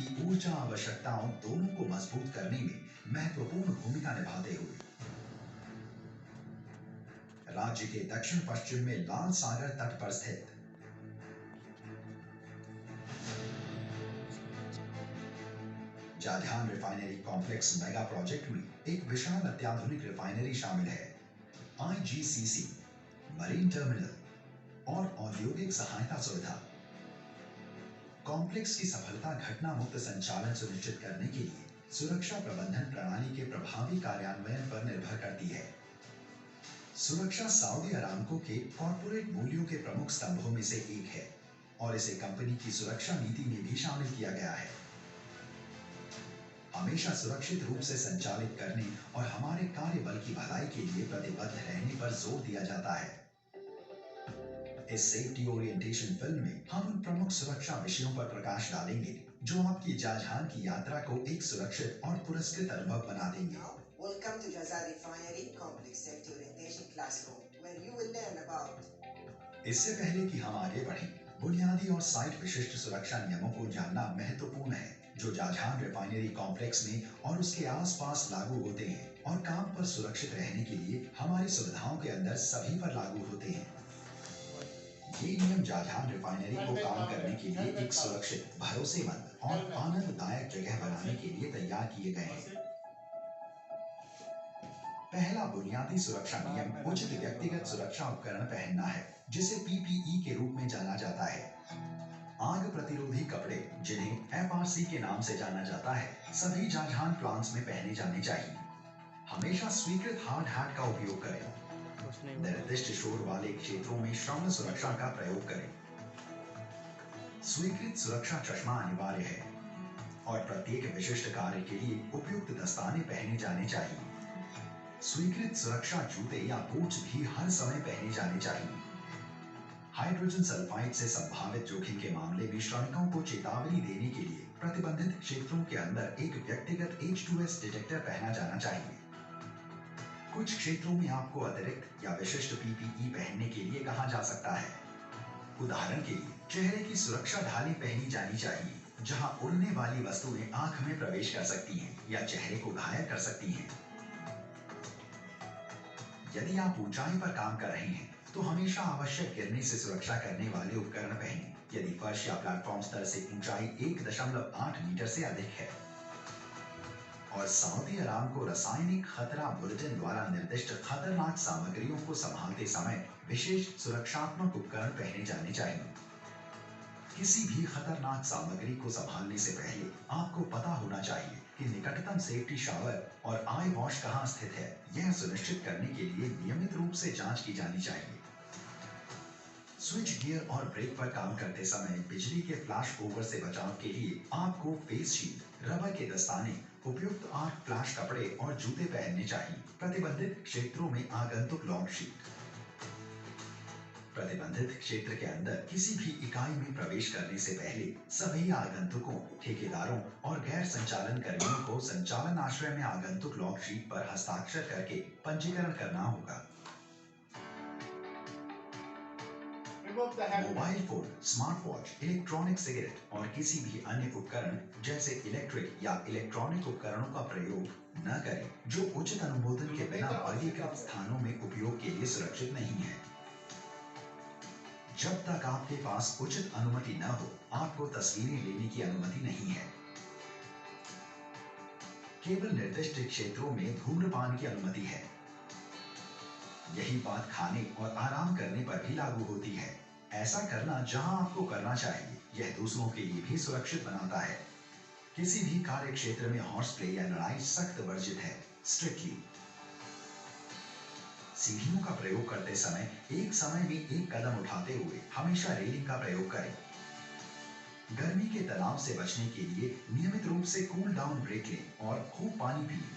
की ऊर्जा आवश्यकताओं दोनों को मजबूत करने में महत्वपूर्ण भूमिका निभाते हुए राज्य के दक्षिण पश्चिम में लाल सागर तट पर स्थित जाध्यान रिफाइनरी कॉम्प्लेक्स मेगा प्रोजेक्ट में एक विशाल अत्याधुनिक रिफाइनरी शामिल है। आईजीसीसी, मरीन टर्मिनल और औद्योगिक सहायता सुविधा। कॉम्प्लेक्स की सफलता घटना मुक्त संचालन सुनिश्चित करने के लिए सुरक्षा प्रबंधन प्रणाली के प्रभावी कार्यान्वयन पर निर्भर करती है। सुरक्षा सऊदी अरामको के कॉर्पोरेट मूल्यों के प्रमुख स्तंभों में से एक है और इसे कंपनी की सुरक्षा नीति में भी शामिल किया गया है। हमेशा सुरक्षित रूप से संचालित करने और हमारे कार्य बल की भलाई के लिए प्रतिबद्ध रहने पर जोर दिया जाता है। इस सेफ्टी ओरिएंटेशन फिल्म में हम उन प्रमुख सुरक्षा विषयों पर प्रकाश डालेंगे जो आपकी जाजहान की यात्रा को एक सुरक्षित और पुरस्कृत अनुभव बना देंगे। Welcome to Jazan Refinery Complex Safety Orientation Classroom, where you will learn about। इससे पहले कि हम आगे बढ़ें, बुनियादी और साइट विशिष्ट सुरक्षा नियमों को जानना महत्वपूर्ण है जो जाजहान रिफाइनरी कॉम्प्लेक्स में और उसके आसपास लागू होते हैं और काम पर सुरक्षित रहने के लिए हमारी सुविधाओं के अंदर सभी पर लागू होते हैं। ये नियम जाजहान रिफाइनरी को काम करने के लिए एक सुरक्षित, भरोसेमंद और आनंददायक जगह बनाने के लिए तैयार किए गए हैं। पहला बुनियादी सुरक्षा नियम उचित व्यक्तिगत सुरक्षा उपकरण पहनना है, जिसे पीपीई के रूप में जाना जाता है। आग प्रतिरोधी कपड़े, जिन्हें एफआरसी के नाम से जाना जाता है, सभी जाजहान प्लांट्स में पहने जाने चाहिए। हमेशा स्वीकृत हार्ड हैट का उपयोग करें। निर्दिष्ट शोर वाले क्षेत्रों में श्रवण सुरक्षा का प्रयोग करें। स्वीकृत सुरक्षा चश्मा अनिवार्य है और प्रत्येक विशिष्ट कार्य के लिए उपयुक्त दस्ताने पहने जाने चाहिए। स्वीकृत सुरक्षा जूते या बूट्स भी हर समय पहने जाने चाहिए। हाइड्रोजन सल्फाइड से संभावित जोखिम के मामले में श्रमिकों को चेतावनी देने के लिए प्रतिबंधित क्षेत्रों के अंदर एक व्यक्तिगत H2S डिटेक्टर पहना जाना चाहिए। कुछ क्षेत्रों में आपको अतिरिक्त या विशिष्ट पीपीई पहनने के लिए कहा जा सकता है। उदाहरण के लिए चेहरे की सुरक्षा ढालें पहनी जानी चाहिए, जहां उड़ने वाली वस्तुएं आंख में प्रवेश कर सकती हैं या चेहरे को घायल कर सकती हैं। यदि आप ऊंचाई पर काम कर रहे हैं तो हमेशा आवश्यक गिरने से सुरक्षा करने वाले उपकरण पहनें, यदि फर्श या प्लेटफॉर्म स्तर से ऊंचाई 1.8 मीटर से अधिक है। और सऊदी अरामको रासायनिक खतरा बुलेटिन द्वारा निर्दिष्ट खतरनाक सामग्रियों को संभालते समय विशेष सुरक्षात्मक उपकरण पहने जाने चाहिए। किसी भी खतरनाक सामग्री को संभालने से पहले आपको पता होना चाहिए कि निकटतम सेफ्टी शावर और आई वॉश कहां स्थित है। यह सुनिश्चित करने के लिए नियमित रूप से जांच की जानी चाहिए। स्विच गियर और ब्रेक पर काम करते समय बिजली के फ्लैश ओवर से बचाव के लिए आपको फेस शील्ड, रबर के दस्ताने, उपयुक्त आर्क फ्लैश कपड़े और जूते पहनने चाहिए। प्रतिबंधित क्षेत्रों में आगंतुक लॉक शीट। प्रतिबंधित क्षेत्र के अंदर किसी भी इकाई में प्रवेश करने से पहले सभी आगंतुकों, ठेकेदारों और गैर संचालन कर्मियों को संचालन आश्रय में आगंतुक लॉक शीट पर हस्ताक्षर करके पंजीकरण करना होगा। Mobile phone, smart watch, electronic cigarette और किसी भी अन्य उपकरण जैसे इलेक्ट्रिक या इलेक्ट्रॉनिक उपकरणों का प्रयोग न करें जो उचित अनुमोदन के बिना वर्गीकृत स्थानों में उपयोग के लिए सुरक्षित नहीं है। जब तक आपके पास उचित अनुमति न हो, आपको तस्वीरें लेने की अनुमति नहीं है। केवल निर्दिष्ट क्षेत्रों में धूम्रपान की अनुमति है। यही बात खाने और आराम करने पर भी लागू होती है। ऐसा करना जहां आपको करना चाहिए, यह दूसरों के लिए भी सुरक्षित बनाता है। किसी भी कार्य क्षेत्र में हॉर्स प्ले या लड़ाई सख्त वर्जित है। स्ट्रिक्टली सीढ़ियों का प्रयोग करते समय एक समय में एक कदम उठाते हुए हमेशा रेलिंग का प्रयोग करें। गर्मी के तनाव से बचने के लिए नियमित रूप से कूल डाउन ब्रेक लें और खूब पानी पिएं।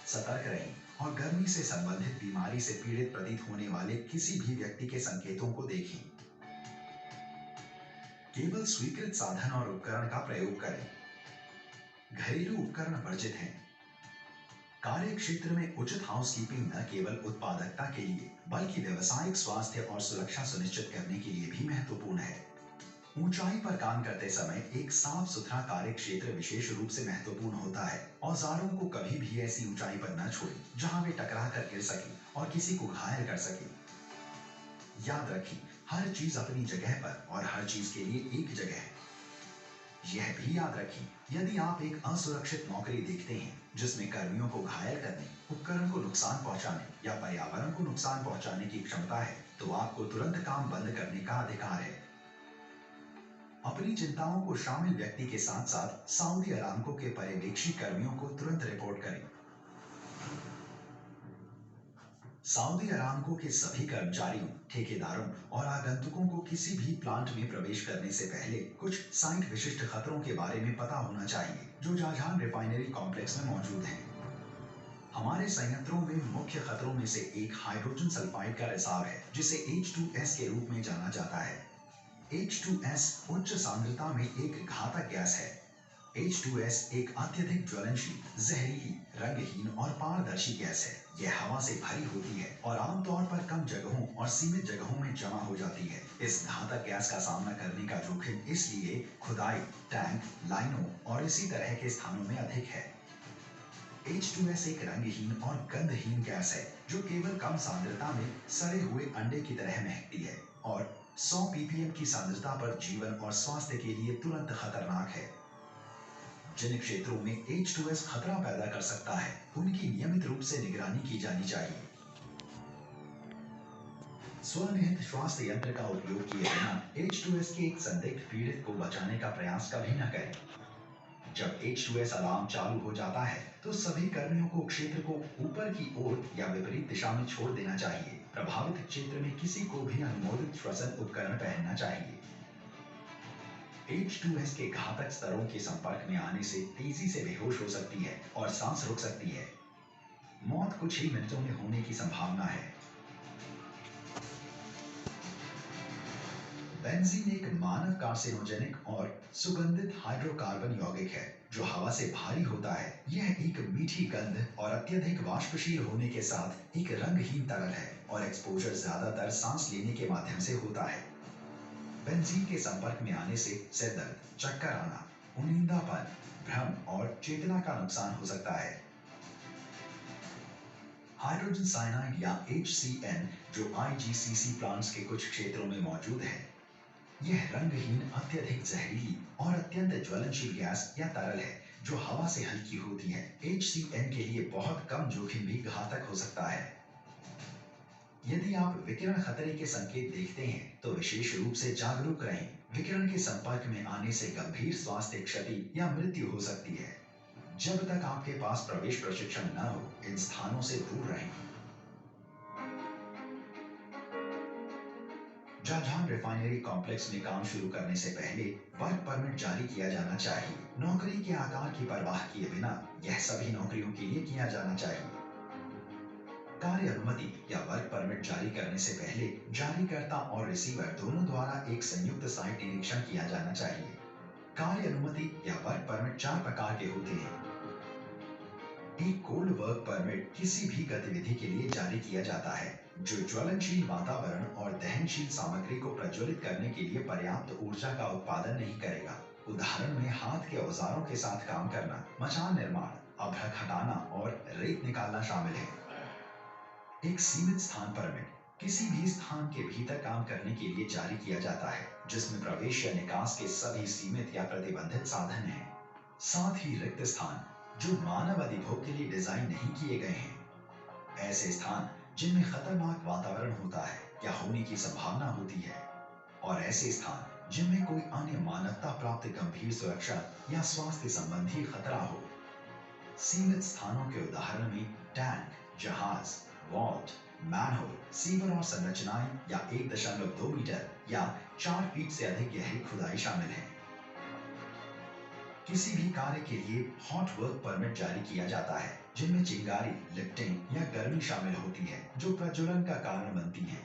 सतर्क रहें और गर्मी से संबंधित बीमारी से पीड़ित प्रतीत होने वाले किसी भी व्यक्ति के संकेतों को देखें। केवल स्वीकृत साधन और उपकरण का प्रयोग करें। घरेलू उपकरण वर्जित हैं। कार्य क्षेत्र में उचित हाउसकीपिंग न केवल उत्पादकता के लिए बल्कि व्यावसायिक स्वास्थ्य और सुरक्षा सुनिश्चित करने के लिए भी महत्वपूर्ण है। ऊंचाई पर काम करते समय एक साफ सुथरा कार्य क्षेत्र विशेष रूप से महत्वपूर्ण होता है। औजारों को कभी भी ऐसी ऊंचाई पर न छोड़ें जहां वे टकरा कर गिर सके और किसी को घायल कर सके। याद रखें, हर चीज अपनी जगह पर और हर चीज के लिए एक जगह है। यह भी याद रखें, यदि आप एक असुरक्षित नौकरी देखते हैं जिसमें कर्मियों को घायल करने, उपकरण को नुकसान पहुंचाने या पर्यावरण को नुकसान पहुंचाने की क्षमता है, तो आपको तुरंत काम बंद करने का अधिकार है। अपनी चिंताओं को शामिल व्यक्ति के साथ साथ सऊदी अरामको के पर्यवेक्षी कर्मियों को तुरंत रिपोर्ट करें। सऊदी अरामको के सभी कर्मचारियों, ठेकेदारों और आगंतुकों को किसी भी प्लांट में प्रवेश करने से पहले कुछ साइट विशिष्ट खतरों के बारे में पता होना चाहिए जो जाजहान रिफाइनरी कॉम्प्लेक्स में मौजूद हैं। हमारे संयंत्रों में मुख्य खतरों में से एक हाइड्रोजन सल्फाइड का रिसाव है, जिसे H2S के रूप में जाना जाता है। H2S उच्च सांद्रता में एक घातक गैस है। H2S एक अत्यधिक ज्वलनशील, जहरीली, रंगहीन और पारदर्शी गैस है। यह हवा से भरी होती है और आमतौर पर कम जगहों और सीमित जगहों में जमा हो जाती है। इस घातक गैस का सामना करने का जोखिम इसलिए खुदाई, टैंक, लाइनों और इसी तरह के स्थानों में अधिक है। H2S एक रंगहीन और गंधहीन गैस है जो केवल कम सांद्रता में सड़े हुए अंडे की तरह महकती है और 100 ppm की सांद्रता पर जीवन और स्वास्थ्य के लिए तुरंत खतरनाक है। जिन क्षेत्रों में H2S खतरा पैदा कर सकता है, उनकी नियमित रूप से निगरानी की जानी चाहिए। स्वनिहित स्वास्थ्य यंत्र का उपयोग किए बिना H2S के एक संदिग्ध पीड़ित को बचाने का प्रयास कभी न करें। जब H2S अलार्म चालू हो जाता है, तो सभी कर्मियों को क्षेत्र को ऊपर की ओर या विपरीत दिशा में छोड़ देना चाहिए। प्रभावित क्षेत्र में किसी को भी अनुमोदित श्वसन उपकरण पहनना चाहिए। H2S के घातक स्तरों के संपर्क में आने से तेजी से बेहोश हो सकती है और सांस रुक सकती है। मौत कुछ ही मिनटों में होने की संभावना है। बेंजीन एक मानव कार्सिनोजेनिक और सुगंधित हाइड्रोकार्बन यौगिक है जो हवा से भारी होता है। यह एक मीठी गंध और अत्यधिक वाष्पशील होने के साथ एक रंगहीन तरल है और एक्सपोजर ज्यादातर सांस लेने के माध्यम से होता है। बेंजीन के संपर्क में आने से सिर दर्द, चक्कर आना, उनींदापन, भ्रम और चेतना का नुकसान हो सकता है। हाइड्रोजन साइनाइड या HCN जो IGCC प्लांट्स के कुछ क्षेत्रों में मौजूद है, यह रंगहीन, अत्यधिक जहरीली और अत्यंत ज्वलनशील गैस या तरल है जो हवा से हल्की होती है। HCN के लिए बहुत कम जोखिम भी घातक हो सकता है। यदि आप विकिरण खतरे के संकेत देखते हैं तो विशेष रूप से जागरूक रहें। विकिरण के संपर्क में आने से गंभीर स्वास्थ्य क्षति या मृत्यु हो सकती है। जब तक आपके पास प्रवेश प्रशिक्षण न हो, इन स्थानों से दूर रहें। जाजहान रिफाइनरी कॉम्प्लेक्स में काम शुरू करने से पहले वर्क परमिट जारी किया जाना चाहिए। नौकरी के आकार की परवाह किए बिना यह सभी नौकरियों के लिए किया जाना चाहिए। कार्य अनुमति या वर्क परमिट जारी करने से पहले जारीकर्ता और रिसीवर दोनों द्वारा एक संयुक्त साइट निरीक्षण किया जाना चाहिए। कार्य अनुमति या वर्क परमिट 4 प्रकार के होते हैं। एक कोल्ड वर्क परमिट किसी भी गतिविधि के लिए जारी किया जाता है जो ज्वलनशील वातावरण और दहनशील सामग्री को प्रज्वलित करने के लिए पर्याप्त ऊर्जा का उत्पादन नहीं करेगा। उदाहरण में हाथ के औजारों के साथ काम करना, मचान निर्माण, अभ्रक हटाना और रेत निकालना शामिल है। एक सीमित स्थान परमिट किसी भी स्थान के भीतर काम करने के लिए जारी किया जाता है जिसमें प्रवेश या निकास के सभी सीमित या प्रतिबंधित साधन हैं। साथ ही रिक्त स्थान जो मानव अधिभोग के लिए डिजाइन नहीं किए गए हैं। ऐसे स्थान जिनमें खतरनाक वातावरण होता है या होने की संभावना होती है, और ऐसे स्थान जिनमें कोई अन्य मानवता प्राप्त गंभीर सुरक्षा या स्वास्थ्य संबंधी खतरा हो। सीमित स्थानों के उदाहरण में टैंक, जहाज, वॉल्ट, मैनहोल, सीवर और संरचनाएं या 1.2 मीटर या 4 फीट से अधिक गहरी खुदाई शामिल है। किसी भी कार्य के लिए हॉट वर्क परमिट जारी किया जाता है जिनमें चिंगारी, लिफ्टिंग या गर्मी शामिल होती है जो प्रज्वलन का कारण बनती है।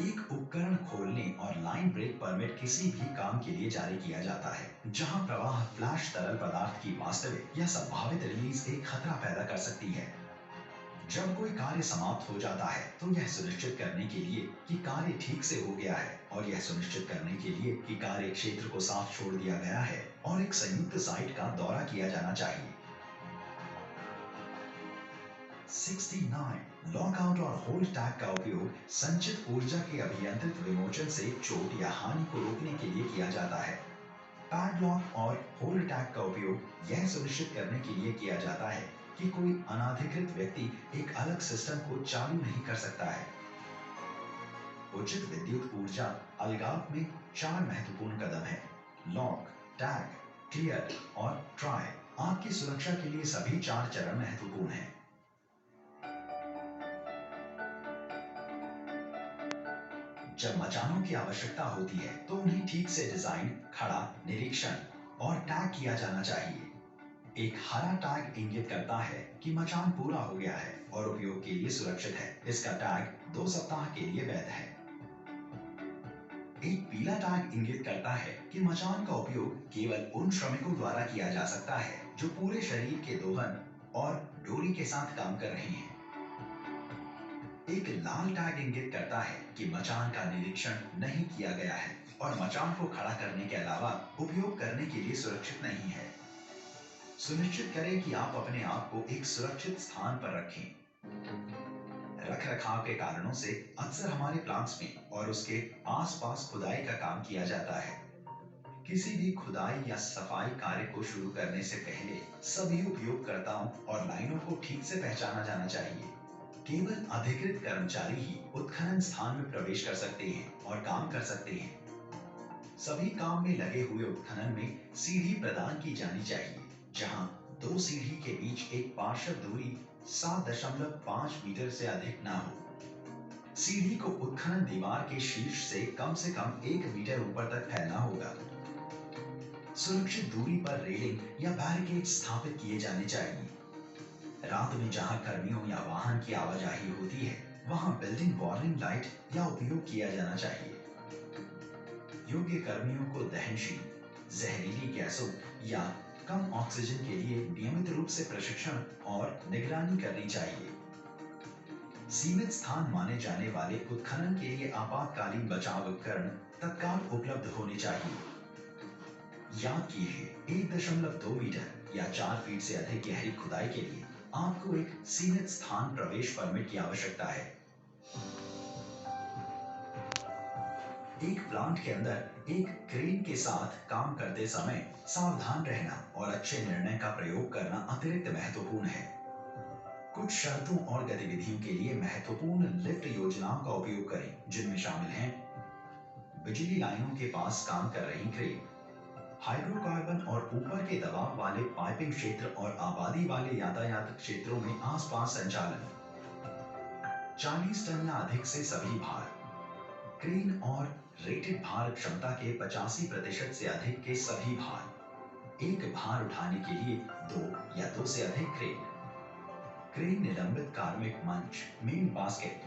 एक उपकरण खोलने और लाइन ब्रेक परमिट किसी भी काम के लिए जारी किया जाता है जहां प्रवाह फ्लैश तरल पदार्थ की वास्तविक या संभावित रिलीज एक खतरा पैदा कर सकती है। जब कोई कार्य समाप्त हो जाता है तो यह सुनिश्चित करने के लिए कि कार्य ठीक से हो गया है और यह सुनिश्चित करने के लिए कि कार्य क्षेत्र को साफ छोड़ दिया गया है और एक संयुक्त साइट का दौरा किया जाना चाहिए। 69 लॉकआउट और होल्ड टैग का उपयोग संचित ऊर्जा के अभियंत्रित विमोचन से चोट या हानि को रोकने के लिए किया जाता है। पैडलॉक और होल्ड टैग का उपयोग यह सुनिश्चित करने के लिए किया जाता है कि कोई अनाधिकृत व्यक्ति एक अलग सिस्टम को चालू नहीं कर सकता है। उचित विद्युत ऊर्जा अलगाव में 4 महत्वपूर्ण कदम हैं। लॉक, टैग, क्लियर और ट्राई। आपकी सुरक्षा के लिए सभी 4 चरण महत्वपूर्ण हैं। जब मचानों की आवश्यकता होती है तो उन्हें ठीक से डिजाइन, खड़ा, निरीक्षण और टैग किया जाना चाहिए। एक हरा टैग इंगित करता है कि मचान पूरा हो गया है और उपयोग के लिए सुरक्षित है। इसका टैग 2 सप्ताह के लिए वैध है। एक पीला टैग इंगित करता है कि मचान का उपयोग केवल उन श्रमिकों द्वारा किया जा सकता है जो पूरे शरीर के दोहन और डोरी के साथ काम कर रहे हैं। एक लाल टैग इंगित करता है कि मचान का निरीक्षण नहीं किया गया है और मचान को खड़ा करने के अलावा उपयोग करने के लिए सुरक्षित नहीं है। सुनिश्चित करें कि आप अपने आप को एक सुरक्षित स्थान पर रखें। रखरखाव के कारणों से अक्सर हमारे प्लांट्स में और उसके आसपास खुदाई का काम किया जाता है। किसी भी खुदाई या सफाई कार्य को शुरू करने से पहले सभी उपयोगकर्ताओं और लाइनों को ठीक से पहचाना जाना चाहिए। केवल अधिकृत कर्मचारी ही उत्खनन स्थान में प्रवेश कर सकते हैं और काम कर सकते हैं। सभी काम में लगे हुए उत्खनन में सीढ़ी प्रदान की जानी चाहिए, जहां 2 सीढ़ी के बीच एक पार्श्व दूरी 7.5 मीटर से अधिक ना हो। सीढ़ी को उत्खनन दीवार के शीर्ष से कम 1 मीटर ऊपर तक फैलना होगा। सुरक्षित दूरी पर रेलिंग या बैरिकेड स्थापित किए जाने चाहिए। रात में जहां कर्मियों या वाहन की आवाजाही होती है, वहां बिल्डिंग वार्निंग लाइट या उपयोग किया जाना चाहिए। योग्य कर्मियों को दहनशील, जहरीली गैसों या कम ऑक्सीजन के लिए नियमित रूप से प्रशिक्षण और निगरानी करनी चाहिए। सीमित स्थान माने जाने वाले उत्खनन के लिए आपातकालीन बचाव उपकरण तत्काल उपलब्ध होने चाहिए। याद कीजिए, 1.2 मीटर या 4 फीट से अधिक गहरी खुदाई के लिए आपको एक सीमित स्थान प्रवेश परमिट की आवश्यकता है। एक प्लांट के अंदर एक क्रेन के साथ काम करते समय सावधान रहना और अच्छे निर्णय का प्रयोग करना अतिरिक्त महत्वपूर्ण है। कुछ शर्तों और गतिविधियों के लिए महत्वपूर्ण लिफ्ट योजनाओं का उपयोग करें, जिनमें शामिल हैं बिजली लाइनों के पास काम कर रही क्रेन, हाइड्रोकार्बन और ऊपर के दबाव वाले पाइपिंग क्षेत्र और आबादी वाले यातायात क्षेत्रों में आसपास संचालन, 40 टन या अधिक से सभी भार, क्रेन और रेटेड भार क्षमता के 85% से अधिक के सभी भार, एक भार उठाने के लिए 2 या 2 से अधिक क्रेन निलंबित कार्मिक मंच, मेन बास्केट,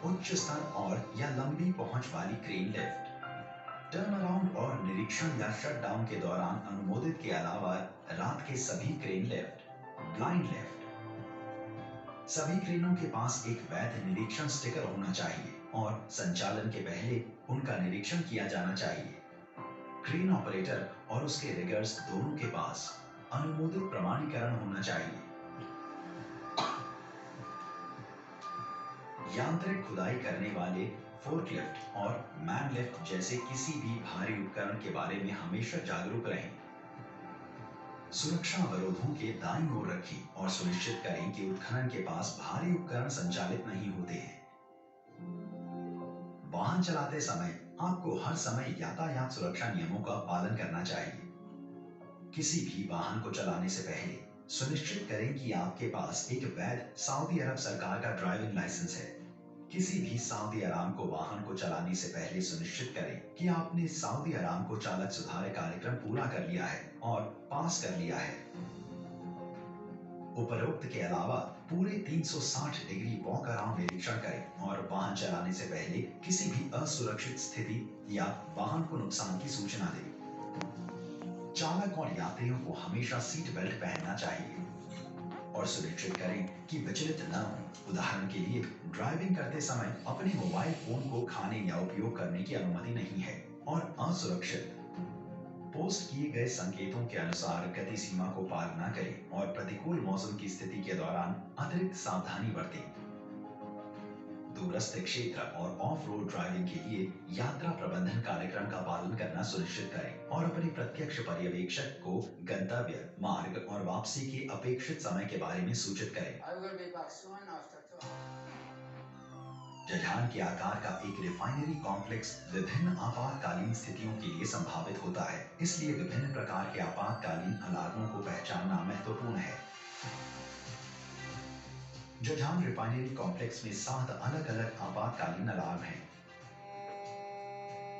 उच्च स्तर और या लंबी पहुंच वाली क्रेन लिफ्ट, टर्न अराउंड और निरीक्षण या शटडाउन के दौरान अनुमोदित के अलावा रात के सभी क्रेन लिफ्ट, ब्लाइंड लिफ्ट। सभी क्रेनों के पास एक वैध निरीक्षण स्टिकर होना चाहिए और संचालन के पहले उनका निरीक्षण किया जाना चाहिए। क्रेन ऑपरेटर और उसके रिगर्स दोनों के पास अनुमोदित प्रमाणीकरण होना चाहिए। यांत्रिक खुदाई करने वाले फोर्कलिफ्ट और मैन लिफ्ट जैसे किसी भी भारी उपकरण के बारे में हमेशा जागरूक रहें। सुरक्षा अवरोधों के दाईं ओर रखें और सुनिश्चित करें कि उत्खनन के पास भारी उपकरण संचालित नहीं होते हैं। वाहन चलाते समय आपको हर समय यातायात सुरक्षा नियमों का पालन करना चाहिए। किसी भी वाहन को चलाने से पहले सुनिश्चित करें कि आपके पास एक वैध सऊदी अरब सरकार का ड्राइविंग लाइसेंस है। किसी भी सऊदी अरामको वाहन को चलाने से पहले सुनिश्चित करें कि आपने सऊदी अरामको चालक सुधार कार्यक्रम पूरा कर लिया है और पास कर लिया है। उपरोक्त के अलावा पूरे 360 डिग्री वॉक अराउंड निरीक्षण करें और वाहन चलाने से पहले किसी भी असुरक्षित स्थिति या वाहन को नुकसान की सूचना दें। चालक और यात्रियों को हमेशा सीट बेल्ट पहनना चाहिए और सुनिश्चित करें कि विचलित न हो। उदाहरण के लिए ड्राइविंग करते समय अपने मोबाइल फोन को खाने या उपयोग करने की अनुमति नहीं है और असुरक्षित पोस्ट किए गए संकेतों के अनुसार गति सीमा को पार न करें और प्रतिकूल मौसम की स्थिति के दौरान अतिरिक्त सावधानी बरतें। दूरस्थ क्षेत्र और ऑफ रोड ड्राइविंग के लिए यात्रा प्रबंधन कार्यक्रम का पालन करना सुनिश्चित करें और अपने प्रत्यक्ष पर्यवेक्षक को गंतव्य, मार्ग और वापसी के अपेक्षित समय के बारे में सूचित करें। जझान के आकार का एक रिफाइनरी कॉम्प्लेक्स विभिन्न आपातकालीन स्थितियों के लिए संभावित होता है, इसलिए विभिन्न प्रकार के आपातकालीन अलार्मों को पहचानना महत्वपूर्ण है। जझान रिफाइनरी कॉम्प्लेक्स में 7 अलग-अलग आपातकालीन अलार्म हैं।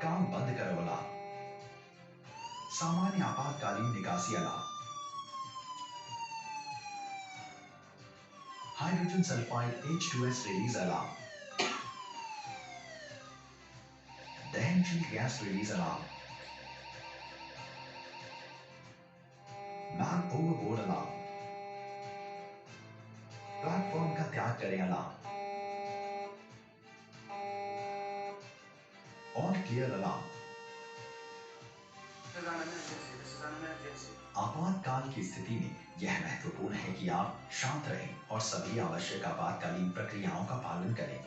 काम बंद करो अलार्म, सामान्य आपातकालीन निकासी alarm, hydrogen sulphide H2S release alarm, दहनशील gas release alarm, man overboard alarm, platform का त्याग करें अलार्म, ऑन क्लियर अलार्म। आपातकाल की स्थिति में यह महत्वपूर्ण है कि आप शांत रहें और सभी आवश्यक आपातकालीन प्रक्रियाओं का पालन करें।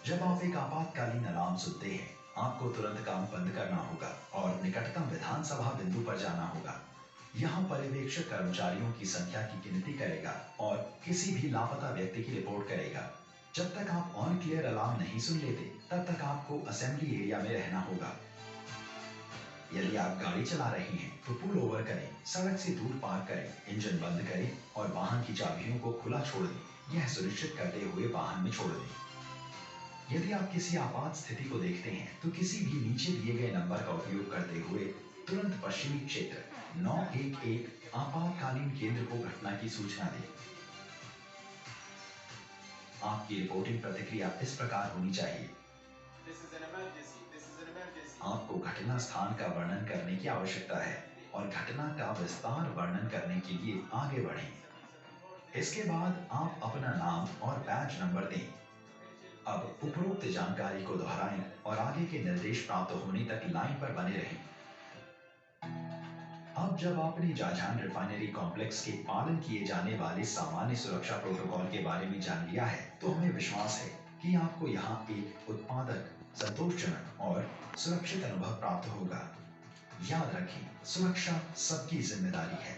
जब आप एक आपातकालीन अलार्म सुनते हैं, आपको तुरंत काम बंद करना होगा और निकटतम विधानसभा बिंदु पर जाना होगा। यहाँ पर्यवेक्षक कर्मचारियों की संख्या की गिनती करेगा और किसी भी लापता व्यक्ति की रिपोर्ट करेगा। जब तक आप ऑन क्लियर अलार्म नहीं सुन लेते, तब तक आपको असेंबली एरिया में रहना होगा। यदि आप गाड़ी चला रही हैं, तो पुल ओवर करें, सड़क से दूर पार्क करें, इंजन बंद करें और वाहन की चाबियों को खुला छोड़ दें। यह सुनिश्चित करते हुए वाहन में छोड़ दें। यदि आप किसी आपात स्थिति को देखते हैं, तो किसी भी नीचे दिए गए नंबर का उपयोग करते हुए तुरंत पश्चिमी क्षेत्र 911 आपातकालीन केंद्र को घटना की सूचना दें। आपकी रिपोर्टिंग प्रतिक्रिया इस प्रकार होनी चाहिए। आपको घटना स्थान का वर्णन करने की आवश्यकता है और घटना का विस्तार वर्णन करने के लिए आगे बढ़ें। इसके बाद आप अपना नाम और बैज नंबर दें। अब उपरोक्त जानकारी को दोहराएं और आगे के निर्देश प्राप्त होने तक लाइन पर बने रहें। अब जब आपने जाझान रिफाइनरी कॉम्प्लेक्स के पालन किए जाने वाले सामान्य सुरक्षा प्रोटोकॉल के बारे में जान लिया है, तो हमें विश्वास है कि आपको यहाँ एक उत्पादक, संतोषजनक और सुरक्षित अनुभव प्राप्त होगा। याद रखें, सुरक्षा सबकी जिम्मेदारी है।